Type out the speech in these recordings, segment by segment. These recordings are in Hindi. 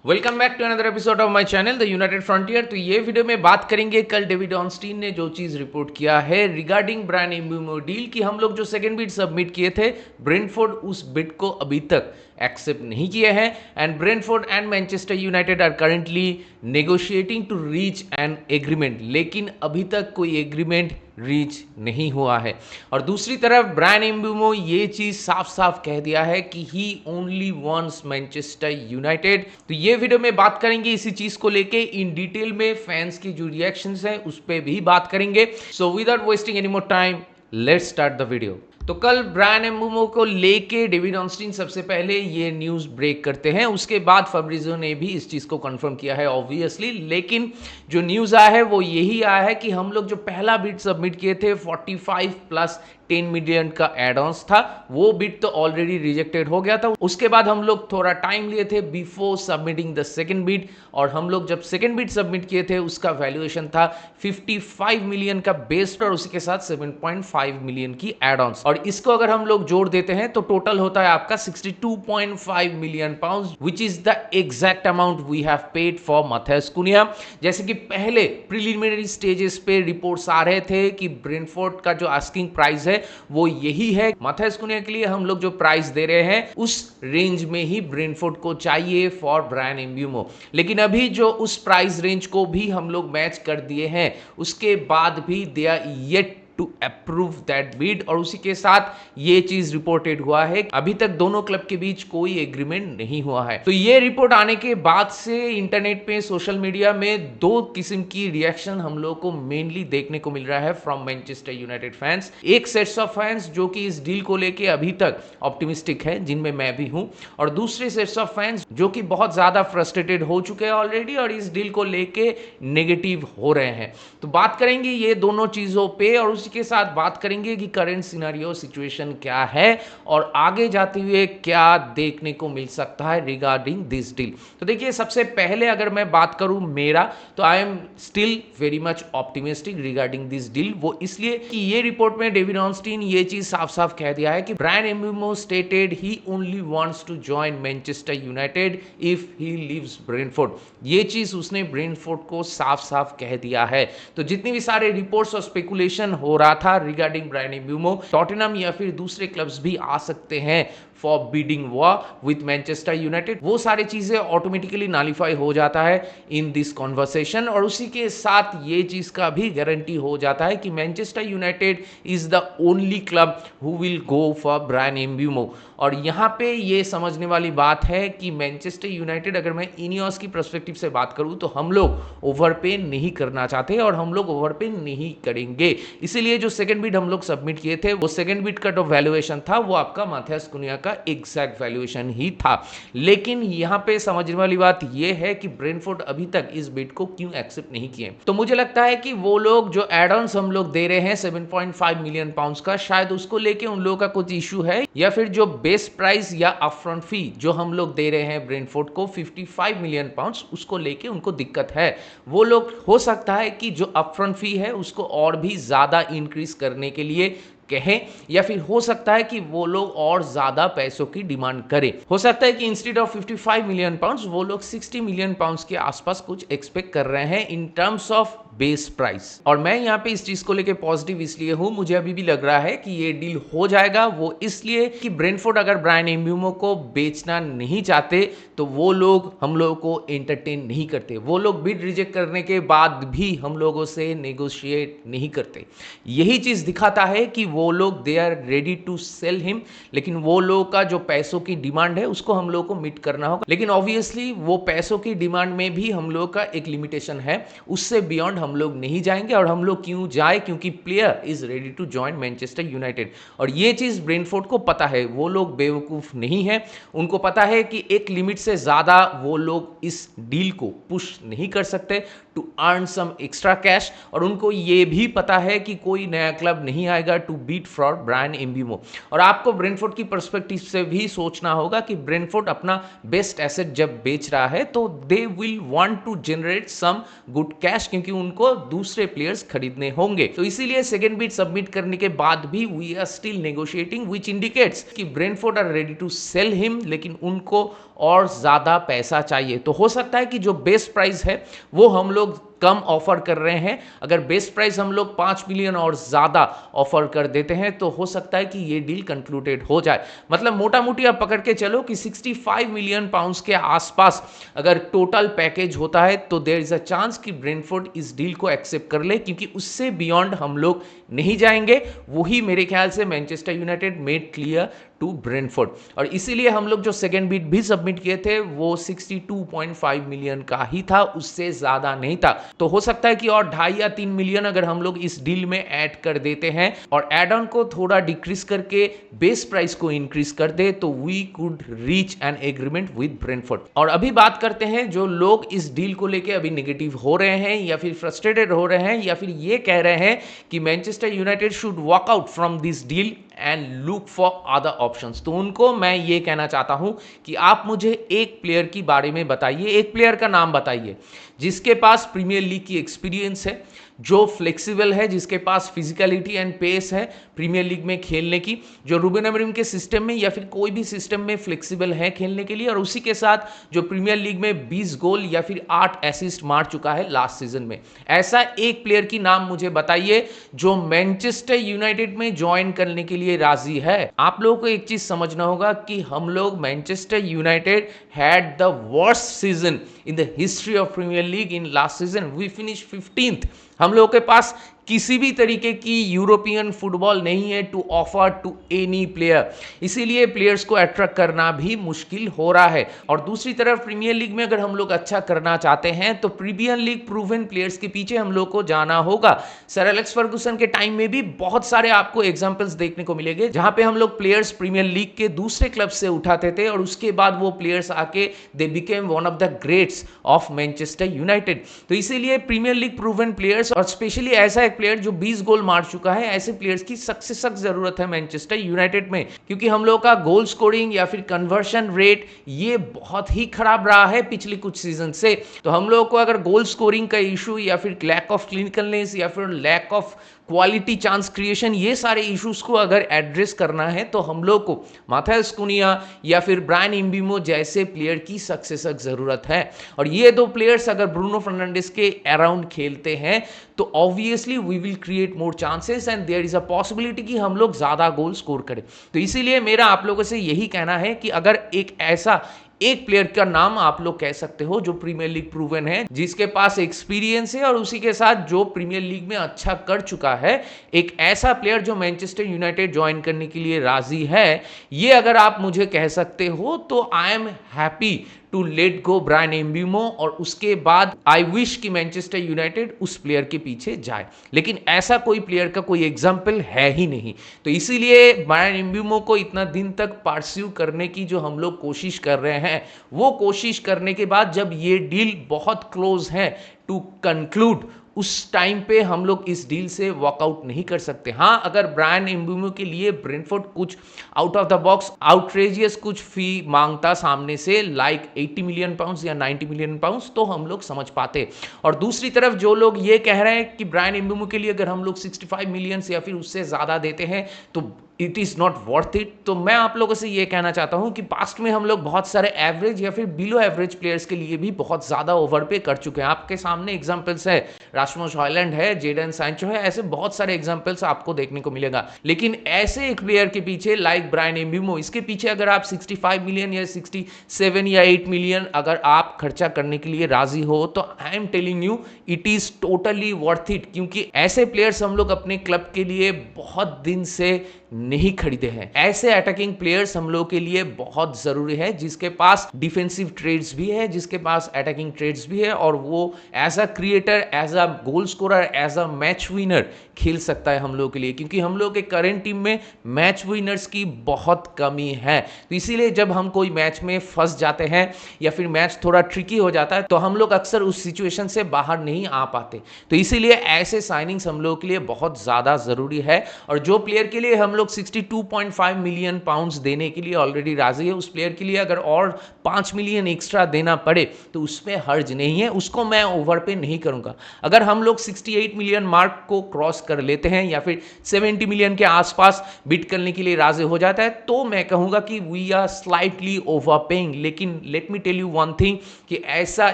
Welcome back to another episode of my channel the United Frontier. तो ये वीडियो में बात करेंगे कल डेविड ऑर्नस्टीन ने जो चीज़ रिपोर्ट किया है रिगार्डिंग ब्रायन एम्ब्यूमो डील कि हम लोग जो सेकंड बिड सबमिट किए थे ब्रेंटफोर्ड उस बिड को अभी तक एक्सेप्ट नहीं किए हैं and Brentford and Manchester United are currently negotiating to reach an agreement, लेकिन अभी तक कोई एग्रीमेंट रीच नहीं हुआ है। और दूसरी तरफ ब्रायन एम्ब्यूमो ये चीज साफ साफ कह दिया है कि ही ओनली वांट्स मैनचेस्टर यूनाइटेड। तो ये वीडियो में बात करेंगे इसी चीज को लेके इन डिटेल में, फैंस की जो रिएक्शंस हैं उस पर भी बात करेंगे। So without wasting any more time let's start the video. तो कल ब्रायन एम्ब्यूमो को लेके डेविड ऑर्नस्टीन सबसे पहले ये न्यूज़ ब्रेक करते हैं, उसके बाद फैब्रिज़ो ने भी इस चीज़ को कंफर्म किया है ऑब्वियसली। लेकिन जो न्यूज़ आया है वो यही आया है कि हम लोग जो पहला बिड सबमिट किए थे 45 प्लस 10 मिलियन का एड ऑन्स था, वो बिड तो ऑलरेडी रिजेक्टेड हो गया था। उसके बाद हम लोग थोड़ा टाइम लिए थे before submitting the second bid, और हम लोग जब सेकंड बिड सबमिट किए थे उसका वैल्यूएशन था 55 मिलियन का बेस और उसी के साथ 7.5 मिलियन की एड ऑन्स, और इसको अगर हम लोग जोड़ देते हैं तो टोटल होता है आपका 62.5 million pound, which is the exact amount we have paid for Matheus Cunha. जैसे कि पहले प्रिलिमिनरी स्टेजेस पे रिपोर्ट्स आ रहे थे कि ब्रेंटफोर्ड का जो आस्किंग प्राइस है वो यही है, मैथ्यूस कुनिया के लिए हम लोग जो प्राइस दे रहे हैं उस रेंज में ही ब्रेंटफोर्ड को चाहिए फॉर ब्रायन एम्ब्यूमो। लेकिन अभी जो उस प्राइस रेंज को भी हम लोग मैच कर दिए हैं, उसके बाद भी they are yet to approve that bid, और उसी के साथ ये चीज रिपोर्टेड हुआ है अभी तक दोनों क्लब के बीच कोई एग्रीमेंट नहीं हुआ है। तो ये रिपोर्ट आने के बाद से इंटरनेट पे, सोशल मीडिया में दो किस्म की रिएक्शन हम लोग को मेनली देखने को मिल रहा है फ्रॉम मैनचेस्टर यूनाइटेड फैंस। एक सेट्स ऑफ फैंस जो कि इस डील को लेके अभी तक ऑप्टिमिस्टिक है, जिनमें मैं भी हूं, और दूसरे सेट्स ऑफ फैंस जो कि बहुत ज्यादा फ्रस्ट्रेटेड हो चुके हैं ऑलरेडी और इस डील को लेके नेगेटिव हो रहे हैं। तो बात करेंगे ये दोनों चीजों पे, और के साथ बात करेंगे कि करंट सिनेरियो सिचुएशन क्या है और आगे जाते हुए क्या देखने को मिल सकता है रिगार्डिंग दिस डील। तो देखिए, सबसे पहले अगर मैं बात करूं मेरा, तो I am still very much optimistic regarding this deal. वो इसलिए कि ये रिपोर्ट में डेविड ऑर्नस्टीन ये चीज साफ साफ कह दिया है कि Bryan Mbeumo stated he only wants to join Manchester United if he leaves Brentford. ये चीज उसने ब्रेंटफोर्ड को साफ साफ कह दिया है। तो जितनी भी सारे रिपोर्ट्स और स्पेकुलेशन हो रहा था रिगार्डिंग ब्रायन एम्ब्यूमो, टॉटनहम या फिर दूसरे क्लब्स भी आ सकते हैं for bidding war with Manchester United, वो सारी चीजें ऑटोमेटिकली नालिफाई हो जाता है इन दिस कॉन्वर्सेशन। और उसी के साथ ये चीज का भी गारंटी हो जाता है कि Manchester United is the only club who will go for Bryan Mbeumo. और यहाँ पे ये समझने वाली बात है कि मैनचेस्टर यूनाइटेड, अगर मैं इनियोस की पर्सपेक्टिव से बात करूँ, तो हम लोग ओवरपे नहीं करना चाहते और हम लोग ओवरपे नहीं करेंगे। इसीलिए जो सेकंड बिड हम लोग सबमिट किए थे, वो सेकंड बिड का जो वैल्यूएशन था वो आपका मैथ्यूस कुनिया का एग्जैक्ट वैल्यूएशन ही था। लेकिन यहाँ पे समझने वाली बात यह है कि ब्रेंटफोर्ड अभी तक इस बिड को क्यों एक्सेप्ट नहीं किए। तो मुझे लगता है कि वो लोग जो एड ऑन्स हम लोग दे रहे हैं 7.5 मिलियन पाउंड्स का, शायद उसको लेके उन लोगों का कुछ इशू है, या फिर जो बेस प्राइस या अपफ्रंट फी जो हम लोग दे रहे हैं ब्रेंटफोर्ड को 55 मिलियन पाउंड्स, उसको लेके उनको दिक्कत है। वो लोग हो सकता है कि जो अपफ्रंट फी है उसको और भी ज्यादा इंक्रीज करने के लिए कहें, या फिर हो सकता है कि वो लोग और ज्यादा पैसों की डिमांड करें। हो सकता है कि इंस्टेड ऑफ 55 मिलियन पाउंड्स वो लोग 60 मिलियन पाउंड्स के आसपास कुछ एक्सपेक्ट कर रहे हैं in terms of base price. और मैं यहाँ पे इस चीज को लेके पॉजिटिव इसलिए हूं, मुझे अभी भी लग रहा है कि ये डील हो जाएगा। वो इसलिए कि ब्रेंटफोर्ड अगर ब्रायन एम्ब्यूमो को बेचना नहीं चाहते तो वो लोग हम लोगों को एंटरटेन नहीं करते, वो लोग बिड रिजेक्ट करने के बाद भी हम लोगों से नेगोशिएट नहीं करते। यही चीज दिखाता है कि वो लोग they are ready to sell him, लेकिन वो लोग का जो पैसों की डिमांड है उसको हम लोग को मीट करना होगा। लेकिन ऑब्वियसली वो पैसों की डिमांड में भी हम लोग का एक लिमिटेशन है, उससे बियॉन्ड हम लोग नहीं जाएंगे। और हम लोग क्यों जाए, क्योंकि player is ready to join Manchester United. और ये चीज ब्रेंटफोर्ड को पता है, वो लोग बेवकूफ नहीं है, उनको पता है कि एक लिमिट से ज्यादा वो लोग इस डील को पुश नहीं कर सकते to earn some extra cash. और उनको ये भी पता है कि कोई नया क्लब नहीं आएगा to beat for Bryan Mbeumo. और आपको ब्रेंटफोर्ड की पर्सपेक्टिव से भी सोचना होगा कि ब्रेंटफोर्ड अपना बेस्ट एसेट जब बेच रहा है तो they will want to generate some good cash, क्योंकि उनको दूसरे प्लेयर्स खरीदने होंगे। तो इसीलिए सेकंड बीट सबमिट करने के बाद भी we are still negotiating, which indicates कि Brentford are ready to sell him, लेकिन उनको और ज्यादा पैसा चाहिए। तो हो सकता है कि जो बेस्ट प्राइस है वो हम लोग कम ऑफर कर रहे हैं। अगर बेस्ट प्राइस हम लोग 5 मिलियन और ज्यादा ऑफर कर देते हैं तो हो सकता है कि ये डील कंक्लूडेड हो जाए। मतलब मोटा मोटी आप पकड़ के चलो कि 65 मिलियन पाउंड्स के आसपास अगर टोटल पैकेज होता है तो देयर इज अ चांस कि ब्रेंटफोर्ड इस डील को एक्सेप्ट कर ले, क्योंकि उससे बियॉन्ड हम लोग नहीं जाएंगे। वही मेरे ख्याल से Manchester United made clear to Brentford. और इसीलिए हम लोग जो सेकंड बीट भी सबमिट किए थे वो 62.5 मिलियन का ही था, उससे ज्यादा नहीं था। तो हो सकता है कि और 2.5 या 3 मिलियन अगर हम लोग इस डील में ऐड कर देते हैं और एड ऑन को थोड़ा डिक्रीज करके बेस प्राइस को इंक्रीज कर दे तो we could reach an agreement with Brentford. और अभी बात करते हैं जो लोग इस डील को लेके अभी नेगेटिव हो रहे हैं या फिर फ्रस्ट्रेटेड हो रहे हैं या फिर ये कह रहे हैं कि Manchester United should walk out from this deal and look for other options. तो उनको मैं ये कहना चाहता हूं कि आप मुझे एक प्लेयर की बारे में बताइए, एक प्लेयर का नाम बताइए जिसके पास प्रीमियर लीग की एक्सपीरियंस है, जो फ्लेक्सिबल है, जिसके पास फिजिकलिटी एंड पेस है प्रीमियर लीग में खेलने की, जो रूबेन अमरीम के सिस्टम में या फिर कोई भी सिस्टम में फ्लेक्सिबल है खेलने के लिए, और उसी के साथ जो प्रीमियर लीग में 20 गोल या फिर 8 असिस्ट मार चुका है लास्ट सीजन में। ऐसा एक प्लेयर की नाम मुझे बताइए जो मैनचेस्टर यूनाइटेड में ज्वाइन करने के लिए राजी है। आप लोगों को एक चीज समझना होगा कि हम लोग Manchester United had the worst season in the history of Premier League in last season. We finish 15th। हम लोगों के पास किसी भी तरीके की यूरोपियन फुटबॉल नहीं है to offer to any player, इसीलिए प्लेयर्स को अट्रैक्ट करना भी मुश्किल हो रहा है। और दूसरी तरफ प्रीमियर लीग में अगर हम लोग अच्छा करना चाहते हैं तो प्रीमियर लीग प्रूवन प्लेयर्स के पीछे हम लोग को जाना होगा। सर एलेक्स फर्गुसन के टाइम में भी बहुत सारे आपको एग्जांपल्स देखने को मिलेंगे जहां पे हम लोग प्लेयर्स प्रीमियर लीग के दूसरे क्लब से उठाते थे और उसके बाद वो प्लेयर्स आके they became one of the greats of Manchester United. तो इसीलिए प्रीमियर लीग प्रूवन प्लेयर्स और स्पेशली ऐसा एक प्लेयर जो 20 गोल मार चुका है, ऐसे प्लेयर्स की सख्त से सख्त जरूरत है मैनचेस्टर यूनाइटेड में, क्योंकि हम लोग का गोल स्कोरिंग या फिर कन्वर्शन रेट ये बहुत ही खराब रहा है पिछले कुछ सीजन से। तो हम लोग को अगर गोल स्कोरिंग का इशू या फिर लैक ऑफ क्लिनिकलनेस या फिर lack of quality chance creation, ये सारे इश्यूज को अगर एड्रेस करना है तो हम लोग को माथायस कुनिया या फिर ब्रायन एम्ब्यूमो जैसे प्लेयर की सख्त से सख्त जरूरत है। और ये दो प्लेयर्स अगर ब्रूनो फर्नांडिस के अराउंड खेलते हैं तो obviously we will create more chances and there is a possibility कि हम लोग ज्यादा गोल स्कोर करें। तो इसीलिए मेरा आप लोगों से यही कहना है कि अगर एक ऐसा एक प्लेयर का नाम आप लोग कह सकते हो जो प्रीमियर लीग प्रूवन है, जिसके पास एक्सपीरियंस है और उसी के साथ जो प्रीमियर लीग में अच्छा कर चुका है, एक ऐसा प्लेयर जो मैनचेस्टर यूनाइटेड ज्वाइन करने के लिए राजी है, ये अगर आप मुझे कह सकते हो तो I am happy to let go Bryan Mbeumo. और उसके बाद आई विश कि मैनचेस्टर यूनाइटेड उस प्लेयर के पीछे जाए, लेकिन ऐसा कोई प्लेयर का कोई एग्जाम्पल है ही नहीं। तो इसीलिए ब्रायन एम्ब्यूमो को इतना दिन तक परस्यू करने की जो हम लोग कोशिश कर रहे हैं, वो कोशिश करने के बाद जब ये डील बहुत क्लोज है टू कंक्लूड, उस टाइम पे हम लोग इस डील से वॉकआउट नहीं कर सकते। हाँ, अगर ब्रायन एम्ब्यूमो के लिए ब्रेंटफोर्ड कुछ out of the box outrageous कुछ फी मांगता सामने से, लाइक 80 मिलियन पाउंड्स या 90 मिलियन पाउंड्स, तो हम लोग समझ पाते। और दूसरी तरफ जो लोग ये कह रहे हैं कि ब्रायन एम्ब्यूमो के लिए अगर हम लोग 65 मिलियन या फिर उससे ज्यादा देते हैं तो it is not worth it, तो मैं आप लोगों से ये कहना चाहता हूं कि पास्ट में हम लोग बहुत सारे एवरेज या फिर बिलो एवरेज प्लेयर्स के लिए भी बहुत ज्यादा ओवरपे कर चुके हैं। आपके सामने एग्जांपल्स है, रास्मुस हॉयलैंड है, जेडन सैंचो है, ऐसे बहुत सारे एग्जांपल्स आपको देखने को मिलेगा। लेकिन ऐसे एक प्लेयर के पीछे लाइक ब्रायन एम्ब्यूमो, इसके पीछे अगर आप 65 मिलियन या 67 या 8 मिलियन अगर आप खर्चा करने के लिए राजी हो तो I am telling you it is totally worth it, क्योंकि ऐसे प्लेयर्स हम लोग अपने क्लब के लिए बहुत दिन से नहीं खरीदे हैं। ऐसे अटैकिंग प्लेयर्स हम लोग के लिए बहुत जरूरी है, जिसके पास डिफेंसिव ट्रेड्स भी है, जिसके पास अटैकिंग ट्रेड्स भी है, और वो as a creator, as a goal scorer, as a match winner खेल सकता है हम लोग के लिए, क्योंकि हम लोग के करंट टीम में मैच विनर्स की बहुत कमी है। तो इसीलिए जब हम कोई मैच में फंस जाते हैं या फिर मैच थोड़ा ट्रिकी हो जाता है, तो हम लोग अक्सर उस सिचुएशन से बाहर नहीं आ पाते। तो इसीलिए ऐसे साइनिंग्स हम लोग के लिए बहुत ज़्यादा ज़रूरी है। और जो प्लेयर के लिए हम लोग 62.5 मिलियन पाउंड्स देने के लिए ऑलरेडी राजी है, उस प्लेयर के लिए अगर और 5 मिलियन एक्स्ट्रा देना पड़े तो उसमें हर्ज नहीं है, उसको मैं ओवर पे नहीं करूंगा। अगर हम लोग 68 मिलियन मार्क को क्रॉस कर लेते हैं या फिर 70 मिलियन के आसपास बिट करने के लिए राजी हो जाता है, तो मैं कहूंगा कि we are slightly overpaying. लेकिन let me tell you one thing, कि ऐसा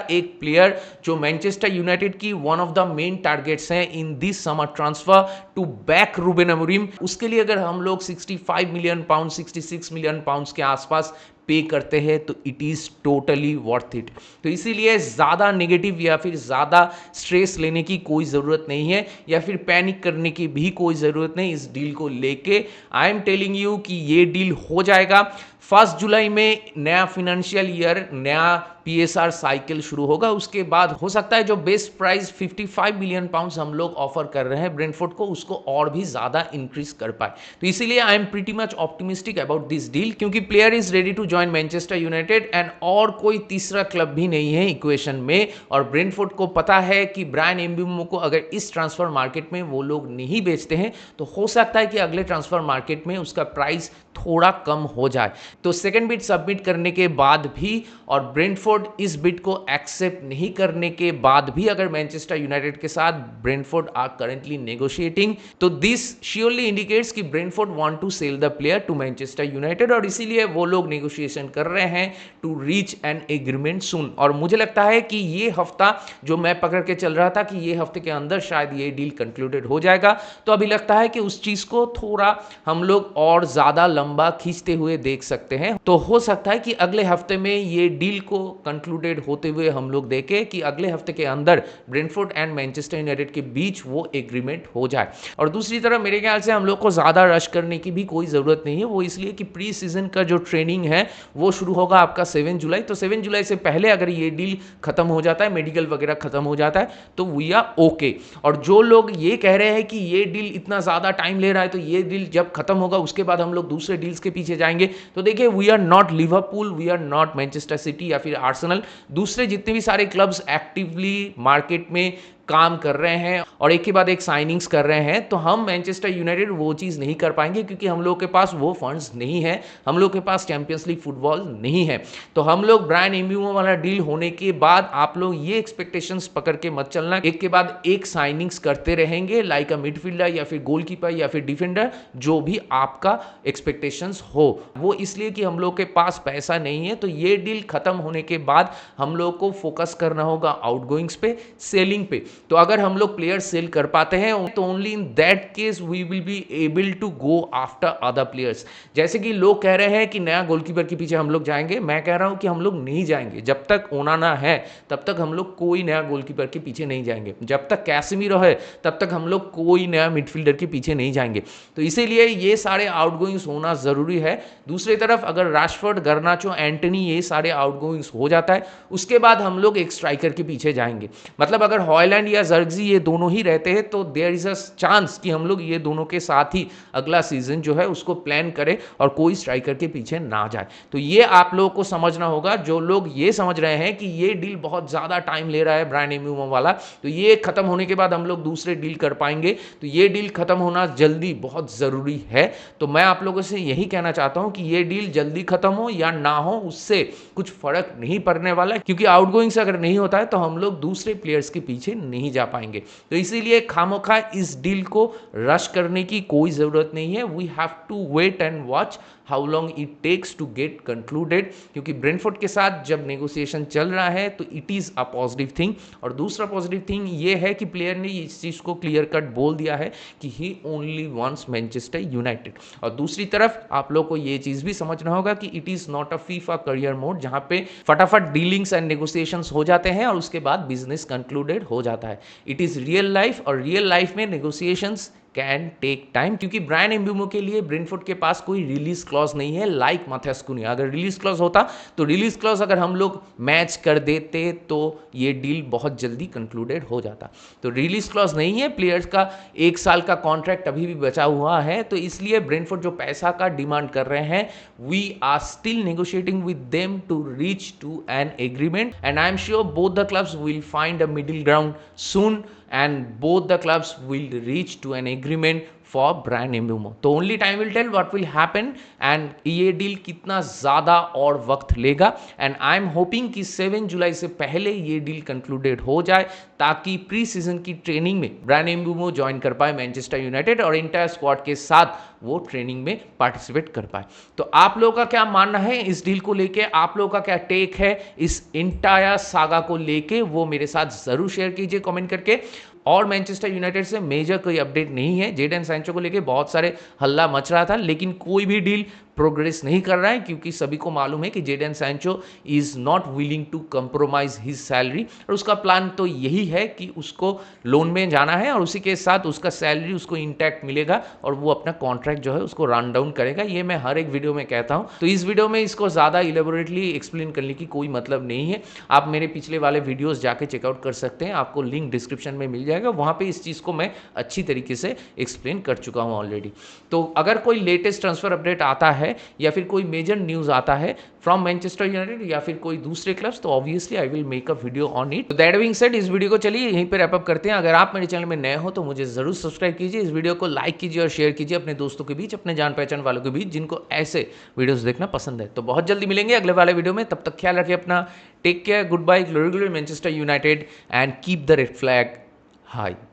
एक प्लेयर जो मैनचेस्टर यूनाइटेड की one of the main targets हैं in this summer transfer to back Ruben Amorim, उसके लिए अगर हम लोग 65 मिलियन पाउंड, 66 मिलियन पाउंड्स के आसपास पे करते हैं तो it is totally worth it. तो इसीलिए ज़्यादा नेगेटिव या फिर ज़्यादा स्ट्रेस लेने की कोई ज़रूरत नहीं है, या फिर पैनिक करने की भी कोई ज़रूरत नहीं इस डील को लेके। आई एम टेलिंग यू कि ये डील हो जाएगा। 1 जुलाई में नया फाइनेंशियल ईयर, नया पीएसआर साइकिल शुरू होगा। उसके बाद हो सकता है जो बेस्ट प्राइस 55 मिलियन पाउंड्स हम लोग ऑफर कर रहे हैं ब्रेंटफोर्ड को, उसको और भी ज्यादा इंक्रीज कर पाए। तो इसीलिए I am pretty much optimistic about this deal, क्योंकि player is ready to join Manchester United and और कोई तीसरा क्लब भी नहीं है इक्वेशन में। और ब्रेंटफोर्ड को पता है कि ब्रायन एम्बुमो को अगर इस ट्रांसफर मार्केट में वो लोग नहीं बेचते हैं तो हो सकता है कि अगले ट्रांसफर मार्केट में उसका प्राइस थोड़ा कम हो जाए। तो सेकंड बिड सबमिट करने के बाद भी और ब्रेंटफोर्ड इस बिड को एक्सेप्ट नहीं करने के बाद भी अगर मैनचेस्टर यूनाइटेड के साथ ब्रेंटफोर्ड आर करेंटली नेगोशिएटिंग, तो दिस श्योरली इंडिकेट्स कि Brentford want to sell the player to Manchester United, और इसीलिए वो लोग नेगोशिएशन कर रहे हैं to reach an agreement soon. और मुझे लगता है कि ये हफ्ता जो मैं पकड़ के चल रहा था कि ये हफ्ते के अंदर शायद ये डील कंक्लूडेड हो जाएगा, तो अभी लगता है कि उस चीज को थोड़ा हम लोग और ज्यादा लंबा खींचते हुए देख सकते हैं। तो हो सकता है कि अगले हफ्ते में ये डील को कंक्लूडेड होते हुए हम लोग देखें कि अगले हफ्ते के अंदर ब्रेंटफोर्ड एंड मैनचेस्टर यूनाइटेड के बीच वो एग्रीमेंट हो जाए। और दूसरी तरफ मेरे ख्याल से हम लोग को ज्यादा रश करने की भी कोई जरूरत नहीं है, वो इसलिए कि प्री सीजन का जो ट्रेनिंग है वो शुरू होगा आपका 7 जुलाई। तो 7 जुलाई से पहले अगर ये डील खत्म हो जाता है, मेडिकल वगैरह खत्म हो जाता है, तो वी आर ओके। और जो लोग ये कह रहे हैं कि ये डील इतना ज्यादा टाइम ले रहा है, तो ये डील जब खत्म होगा उसके बाद हम लोग दूसरे डील्स के पीछे जाएंगे, तो देखिए we are not Liverpool, we are not Manchester City या फिर आर्सेनल। दूसरे जितने भी सारे क्लब्स एक्टिवली मार्केट में काम कर रहे हैं और एक के बाद एक साइनिंग्स कर रहे हैं, तो हम मैनचेस्टर यूनाइटेड वो चीज नहीं कर पाएंगे, क्योंकि हम लोग के पास वो फंड्स नहीं है, हम लोग के पास चैंपियंस लीग फुटबॉल नहीं है। तो हम लोग ब्रायन एम्बुमो वाला डील होने के बाद आप लोग ये एक्सपेक्टेशंस पकड़ के मत चलना, एक के बाद एक साइनिंग्स करते रहेंगे लाइक अ मिडफील्डर या फिर गोलकीपर या फिर डिफेंडर, जो भी आपका एक्सपेक्टेशंस हो। वो इसलिए कि हम लोग के पास पैसा नहीं है। तो ये डील खत्म होने के बाद हम लोग को फोकस करना होगा आउटगोइंग्स पे, सेलिंग पे। तो अगर हम लोग प्लेयर सेल कर पाते हैं तो only in that case we will be able to go after other players. जैसे कि लोग कह रहे हैं कि नया गोलकीपर के पीछे हम लोग जाएंगे, मैं कह रहा हूं कि हम लोग नहीं जाएंगे। जब तक ओनाना है तब तक हम लोग कोई नया गोलकीपर के पीछे नहीं जाएंगे, जब तक कैसेमीरो है तब तक हम लोग कोई नया मिडफील्डर के पीछे नहीं जाएंगे। तो इसीलिए ये सारे आउटगोइंग्स होना जरूरी है। दूसरी तरफ अगर राशफोर्ड, गर्नाचो, एंटनी ये सारे आउटगोइंग्स हो जाता है, उसके बाद हम लोग एक स्ट्राइकर के पीछे जाएंगे। मतलब अगर हॉयलैंड या जर्गजी ये दोनों ही रहते हैं तो देयर इज अ चांस कि हम लोग ये दोनों के साथ ही अगला सीजन जो है उसको प्लान करें और कोई स्ट्राइकर के पीछे ना जाए। तो ये आप लोगों को समझना होगा। जो लोग ये समझ रहे हैं कि ये डील बहुत ज्यादा टाइम ले रहा है ब्रायन एम्बुमो वाला, तो ये खत्म होने के बाद हम लोग दूसरे डील कर पाएंगे, तो ये डील खत्म होना जल्दी बहुत जरूरी है। तो मैं आप लोगों से यही कहना चाहता हूं कि ये डील जल्दी खत्म हो या ना हो उससे कुछ फर्क नहीं पड़ने वाला, क्योंकि आउटगोइंग से अगर नहीं होता है तो हम लोग दूसरे प्लेयर्स के पीछे नहीं जा पाएंगे। तो इसीलिए खामोखा इस डील को रश करने की कोई जरूरत नहीं है। We have to wait and watch how long it takes to get concluded, क्योंकि ब्रेंटफोर्ड के साथ जब नेगोशिएशन चल रहा है तो it is a positive thing. और दूसरा पॉजिटिव थिंग ये है कि प्लेयर ने इस चीज को क्लियर कट बोल दिया है कि ही ओनली वांट्स मैनचेस्टर यूनाइटेड। और दूसरी तरफ आप लोग को ये चीज भी समझना होगा कि it is not a FIFA career mode जहां पे फटाफट डीलिंग्स एंड नेगोशिएशंस हो जाते हैं और उसके बाद बिजनेस कंक्लूडेड हो जाता है। इट इज रियल लाइफ, और रियल लाइफ में नेगोशिएशंस कैन टेक टाइम, क्योंकि ब्रायन एम्ब्यूमो के लिए ब्रेंटफोर्ड के पास कोई रिलीज क्लॉज नहीं है लाइक माथियास कुन्हा। अगर रिलीज क्लॉज होता तो रिलीज क्लॉज अगर हम लोग मैच कर देते तो ये डील बहुत जल्दी कंक्लूडेड हो जाता। तो रिलीज क्लॉज नहीं है, प्लेयर्स का 1 साल का कॉन्ट्रैक्ट अभी भी बचा हुआ है, तो इसलिए ब्रेंटफोर्ड जो पैसा का डिमांड कर रहे हैं, we are still negotiating with them to reach to an agreement and I am sure both the clubs will find a middle ground soon and both the clubs will reach to an agreement for Bryan Mbeumo. तो only time will tell what will happen and ये डील कितना ज़्यादा और वक्त लेगा एंड आई एम होपिंग कि 7 जुलाई से पहले ये डील कंक्लूडेड हो जाए ताकि प्री सीजन की ट्रेनिंग में ब्रायन एम्ब्यूमो ज्वाइन कर पाए मैनचेस्टर यूनाइटेड और इंटायर स्क्वाड के साथ वो ट्रेनिंग में पार्टिसिपेट कर पाए। तो आप लोगों का क्या मानना है इस डील को लेके, आप लोगों का क्या टेक है इस इंटायर सागा को लेके, वो मेरे साथ जरूर शेयर कीजिए कमेंट करके। और मैनचेस्टर यूनाइटेड से मेजर कोई अपडेट नहीं है। जेडन सैंचो को लेके बहुत सारे हल्ला मच रहा था, लेकिन कोई भी डील प्रोग्रेस नहीं कर रहा है क्योंकि सभी को मालूम है कि Jadon Sancho is not willing to compromise his salary, और उसका प्लान तो यही है कि उसको लोन में जाना है और उसी के साथ उसका सैलरी उसको इंटैक्ट मिलेगा और वो अपना कॉन्ट्रैक्ट जो है उसको रन डाउन करेगा। ये मैं हर एक वीडियो में कहता हूं, तो इस वीडियो में इसको ज़्यादा इलेबोरेटली एक्सप्लेन करने की कोई मतलब नहीं है। आप मेरे पिछले वाले वीडियोज़ जाके चेकआउट कर सकते हैं, आपको लिंक डिस्क्रिप्शन में मिल जाएगा, वहाँ पे इस चीज़ को मैं अच्छी तरीके से एक्सप्लेन कर चुका हूँ ऑलरेडी। तो अगर कोई लेटेस्ट ट्रांसफर अपडेट आता है या फिर कोई मेजर न्यूज़ आता है फ्रॉम मैनचेस्टर यूनाइटेड या फिर कोई दूसरे क्लब्स, तो obviously I will make a video on it. That being said, इस वीडियो को चलिए यहीं पे रैप अप करते हैं। अगर आप मेरे चैनल में नए हो तो मुझे जरूर सब्सक्राइब कीजिए, इस वीडियो को लाइक कीजिए और शेयर कीजिए अपने दोस्तों के बीच, अपने जान पहचान वालों के बीच जिनको ऐसे वीडियोस देखना पसंद है। तो बहुत जल्दी मिलेंगे अगले वाले वीडियो में, तब तक ख्याल रखिए अपना। Take care, good bye, glory glory Manchester United and keep the red flag high.